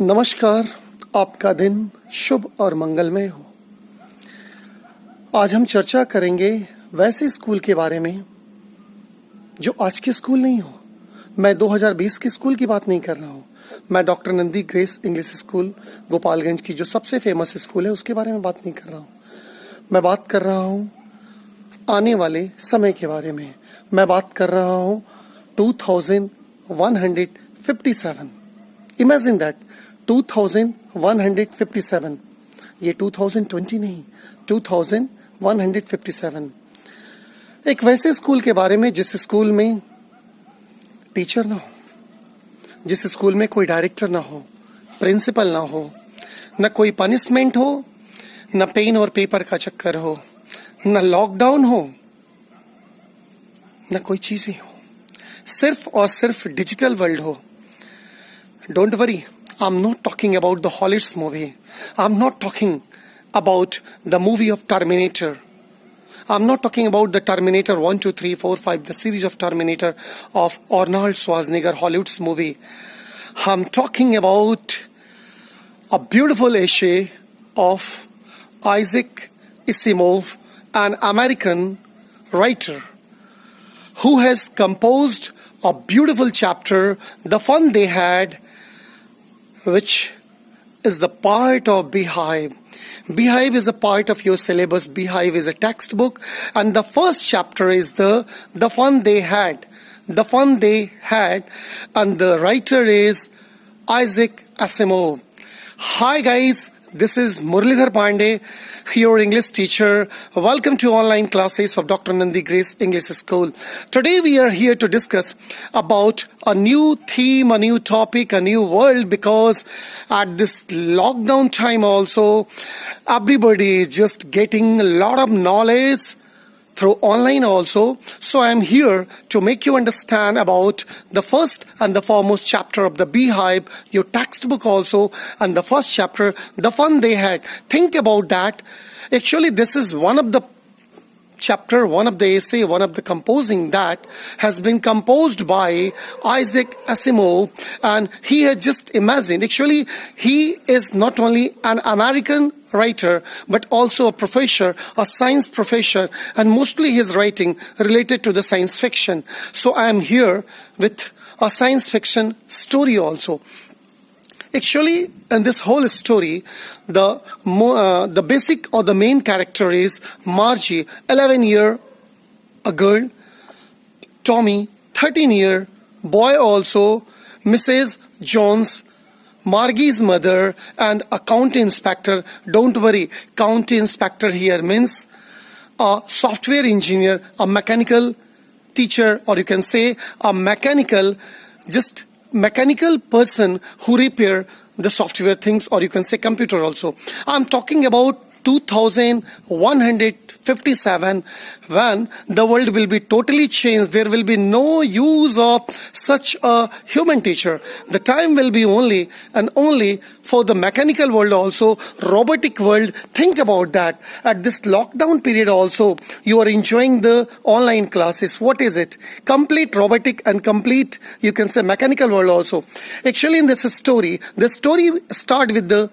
नमस्कार। आपका दिन शुभ और मंगलमय हो। आज हम चर्चा करेंगे वैसे स्कूल के बारे में जो आज के स्कूल नहीं हो। मैं 2020 के स्कूल की बात नहीं कर रहा हूँ। मैं doctor Nandi grace English school Gopalganj की जो सबसे फेमस स्कूल है उसके बारे में बात नहीं कर रहा हूँ। मैं बात कर रहा हूँ आने वाले समय के बारे में। मैं बात कर रहा हूँ 2157। Imagine that 2157। ये 2020 नहीं, 2157। एक वैसे स्कूल के बारे में जिस स्कूल में टीचर ना हो, जिस स्कूल में कोई डायरेक्टर ना हो, प्रिंसिपल ना हो, न कोई पनिशमेंट हो, न पेन और पेपर का चक्कर हो, न लॉकडाउन हो, न कोई चीजें हो, सिर्फ और सिर्फ डिजिटल वर्ल्ड हो। Don't worry, I'm not talking about the Hollywood movie. I'm not talking about the movie of Terminator. I'm not talking about the Terminator 1, 2, 3, 4, 5, the series of Terminator of Arnold Schwarzenegger Hollywood's movie. I'm talking about a beautiful essay of Isaac Asimov, an American writer who has composed a beautiful chapter, The Fun They Had, which is the part of Beehive. Beehive is a part of your syllabus. Beehive is a textbook, and the first chapter is the fun they had. The fun they had, and the writer is Isaac Asimov. Hi guys, this is Muralidhar Pandey, your English teacher. Welcome to online classes of Dr. Nandi Grace English School. Today we are here to discuss about a new theme, a new topic, a new world, because at this lockdown time also, everybody is just getting a lot of knowledge through online also. So I am here to make you understand about the first and the foremost chapter of the Beehive, your textbook also, and the first chapter, The Fun They Had. Think about that. Actually, this is one of the chapter, one of the essay, one of the composing that has been composed by Isaac Asimov, and he had just imagined. Actually, he is not only an American writer but also a professor, a science professor, and mostly his writing related to the science fiction. So I am here with a science fiction story also. Actually, in this whole story, the basic or the main character is Margie, 11-year a girl, Tommy, 13-year boy also, Mrs. Jones, Margie's mother, and a county inspector. Don't worry, county inspector here means a software engineer, a mechanical teacher, or you can say a mechanical person who repair the software things, or you can say computer also. I'm talking about 2157, when the world will be totally changed. There will be no use of such a human teacher. The time will be only and only for the mechanical world also, robotic world. Think about that. At this lockdown period also, you are enjoying the online classes. What is it? Complete robotic and complete, you can say, mechanical world also. Actually, in this story, the story starts with a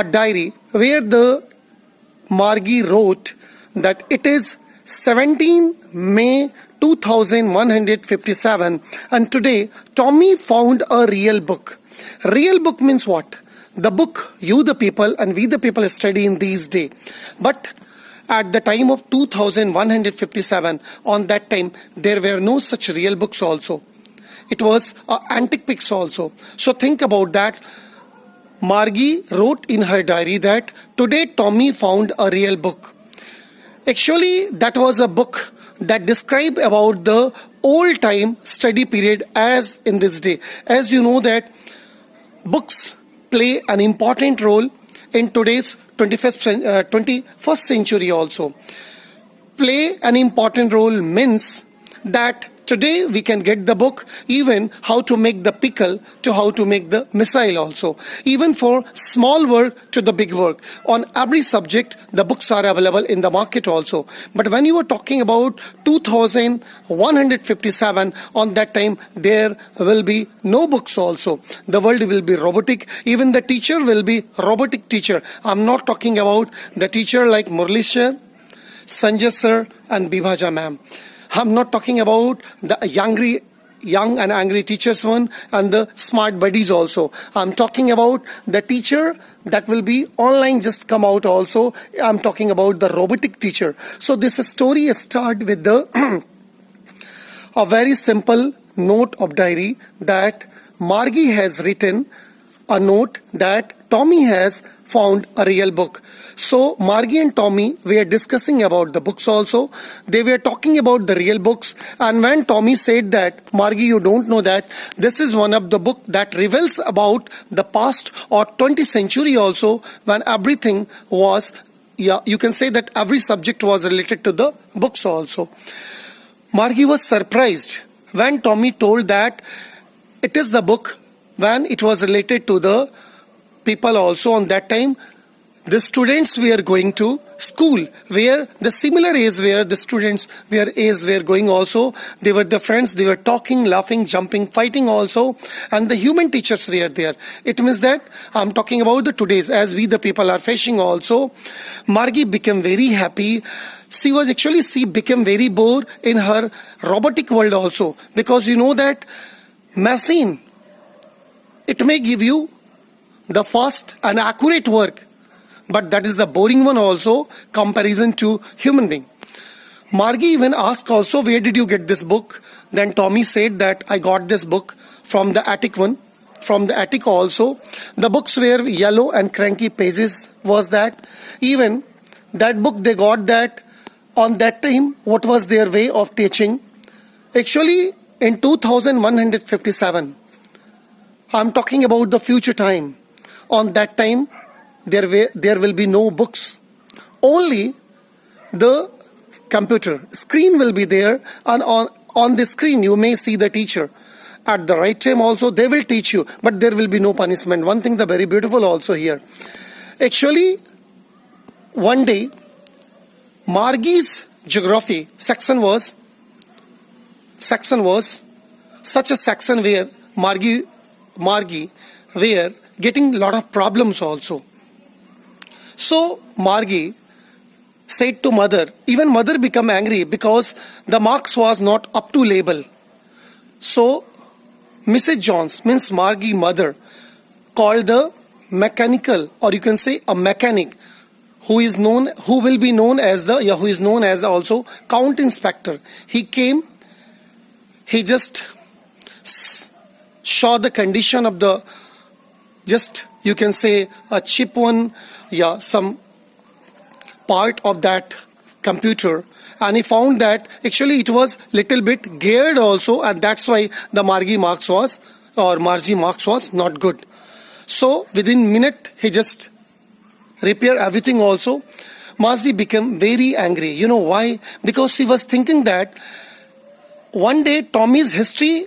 diary where the Margie wrote that it is 17 May 2157, and today Tommy found a real book. Real book means what? The book you the people and we the people study in these days. But at the time of 2157, on that time, there were no such real books also. It was antique books also. So think about that. Margie wrote in her diary that today Tommy found a real book. Actually, that was a book that described about the old time study period as in this day. As you know that books play an important role in today's 21st century also. Play an important role means that Today we can get the book, even how to make the pickle to how to make the missile also. Even for small work to the big work. On every subject, the books are available in the market also. But when you are talking about 2157, on that time, there will be no books also. The world will be robotic. Even the teacher will be robotic teacher. I'm not talking about the teacher like Murli sir, Sanjay sir and Bibhaja ma'am. I'm not talking about the young and angry teachers one and the smart buddies also. I'm talking about the teacher that will be online just come out also. I'm talking about the robotic teacher. So this story starts with the a very simple note of diary that Margie has written a note that Tommy has found a real book. So Margie and Tommy were discussing about the books also. They were talking about the real books. And when Tommy said that, Margie, you don't know that this is one of the book that reveals about the past or 20th century also, when everything was, you can say that every subject was related to the books also. Margie was surprised when Tommy told that it is the book when it was related to the people also on that time. The students were going to school where the similar age where the students were going also. They were the friends, they were talking, laughing, jumping, fighting also. And the human teachers were there. It means that I'm talking about the today's as we the people are facing also. Margie became very happy. She became very bored in her robotic world also. Because you know that machine, it may give you the fast and accurate work. But that is the boring one also, comparison to human being. Margie even asked also, where did you get this book? Then Tommy said that I got this book from the attic one. From the attic also. The books were yellow and cranky pages was that. Even that book they got that on that time, what was their way of teaching? Actually, in 2157, I'm talking about the future time. On that time, there will be no books. Only the computer screen will be there, and on the screen you may see the teacher. At the right time also they will teach you, but there will be no punishment. One thing the very beautiful also here. Actually, one day Margie's geography section was such a section where Margie were getting a lot of problems also. So Margie said to mother, even mother became angry because the marks was not up to label. So Mrs. Jones, means Margie mother, called the mechanical, or you can say a mechanic, who is known as also count inspector. He came, he just saw the condition of the, just you can say a chip one, some part of that computer, and he found that actually it was little bit geared also, and that's why the Margie marks was not good. So within minute he just repair everything also. Margie became very angry. You know why? Because she was thinking that one day Tommy's history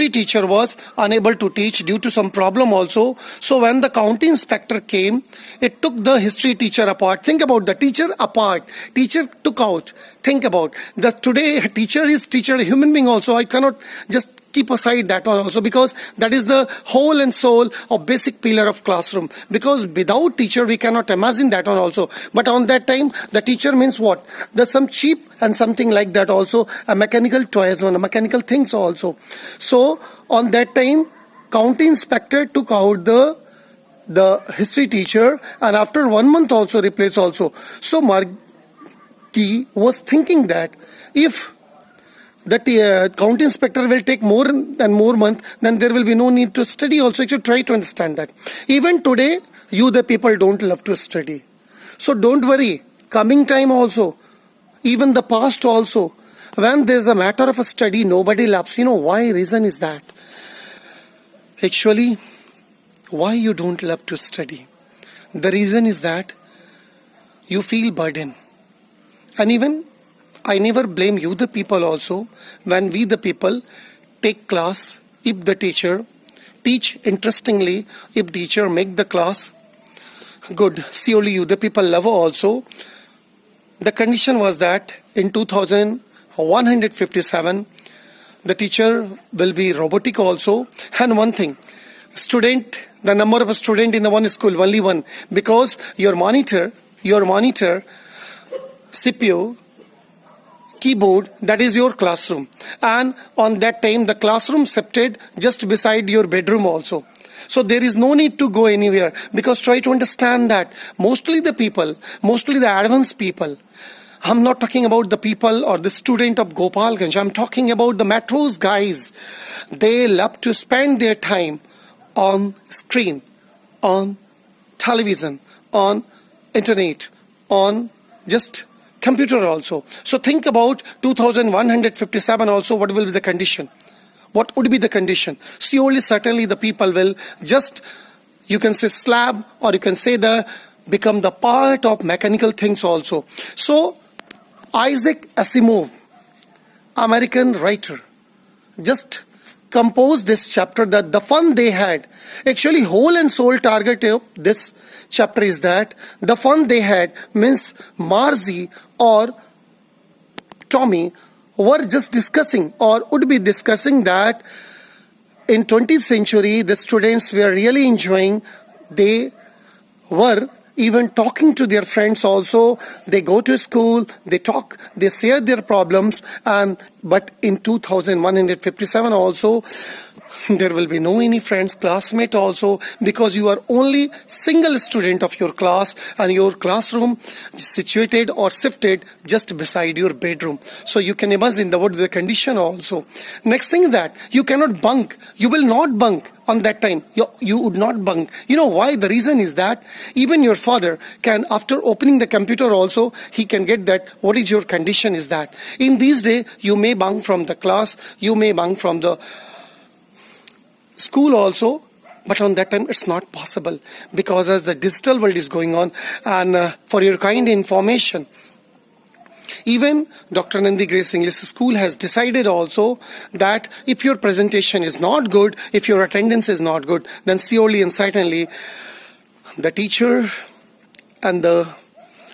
teacher was unable to teach due to some problem also. So when the county inspector came, it took the history teacher apart. Think about the teacher apart. Teacher took out. Think about the today teacher is teacher, a human being also. I cannot just keep aside that one also, because that is the whole and soul of basic pillar of classroom. Because without teacher we cannot imagine that one also. But on that time the teacher means what? There's some cheap and something like that also, a mechanical toys one, a mechanical things also. So on that time county inspector took out the history teacher, and after 1 month also replaced also. So Margie was thinking that if that county inspector will take more and more month, then there will be no need to study also. You should try to understand that. Even today, you the people don't love to study. So don't worry. Coming time also, even the past also, when there's a matter of a study, nobody loves. You know why? Reason is that. Actually, why you don't love to study? The reason is that you feel burden. And even I never blame you the people also when we the people take class. If the teacher teach interestingly, if teacher make the class good, surely you the people love also. The condition was that in 2157 the teacher will be robotic also. And one thing, student, the number of a student in the one school, only one, because your monitor, CPU, keyboard, that is your classroom. And on that time, the classroom shifted just beside your bedroom also. So there is no need to go anywhere, because try to understand that mostly the advanced people, I'm not talking about the people or the student of Gopalganj, I'm talking about the metros guys. They love to spend their time on screen, on television, on internet, on just computer also. So think about 2157 also, what will be the condition? What would be the condition? Certainly the people will just, you can say slab, or you can say become the part of mechanical things also. So Isaac Asimov, American writer, just composed this chapter that the fun they had. Actually, whole and sole target of this chapter is that the fun they had means Marzi or Tommy were just discussing or would be discussing that in 20th century the students were really enjoying. They were even talking to their friends also. They go to school, they talk, they share their problems. But in 2157 also, there will be no any friends, classmate also, because you are only single student of your class and your classroom situated or shifted just beside your bedroom. So you can imagine what the condition also. Next thing is that you cannot bunk. You will not bunk on that time. You would not bunk. You know why? The reason is that even your father can, after opening the computer also, he can get that what is your condition is that. In these days, you may bunk from the class, you may bunk from the school also, but on that time it's not possible, because as the digital world is going on. And for your kind information, even Dr. Nandi Grace English School has decided also that if your presentation is not good, if your attendance is not good, then surely and certainly the teacher and the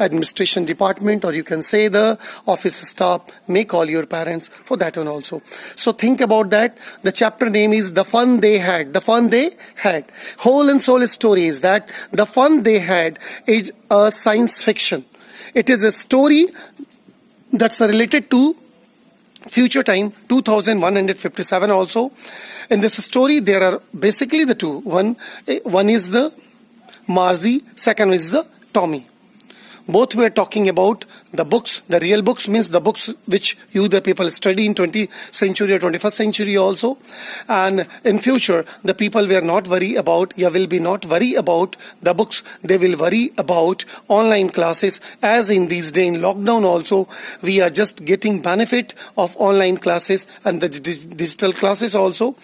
administration department, or you can say the office staff, may call your parents for that one also. So think about that. The chapter name is The Fun They Had. The Fun They Had. Whole and soul story is that The Fun They Had is a science fiction. It is a story that's related to future time, 2157 also. In this story, there are basically the two. One is the Marzi, second is the Tommy. Both were talking about the books, the real books, means the books which you the people study in 20th century or 21st century also. And in future, the people will not worry about the books. They will worry about online classes. As in these days in lockdown also, we are just getting benefit of online classes and the digital classes also.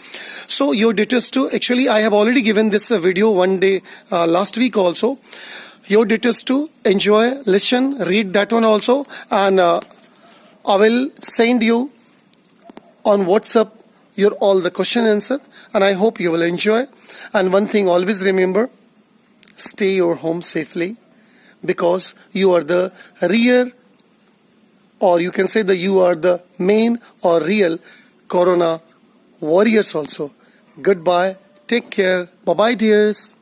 So your details to, actually I have already given this video one day last week also. Your details to enjoy, listen, read that one also, and I will send you on WhatsApp your all the question answer, and I hope you will enjoy. And one thing always remember, stay your home safely, because you are the real, or you can say that you are the main or real Corona warriors also. Goodbye, take care, bye bye dears.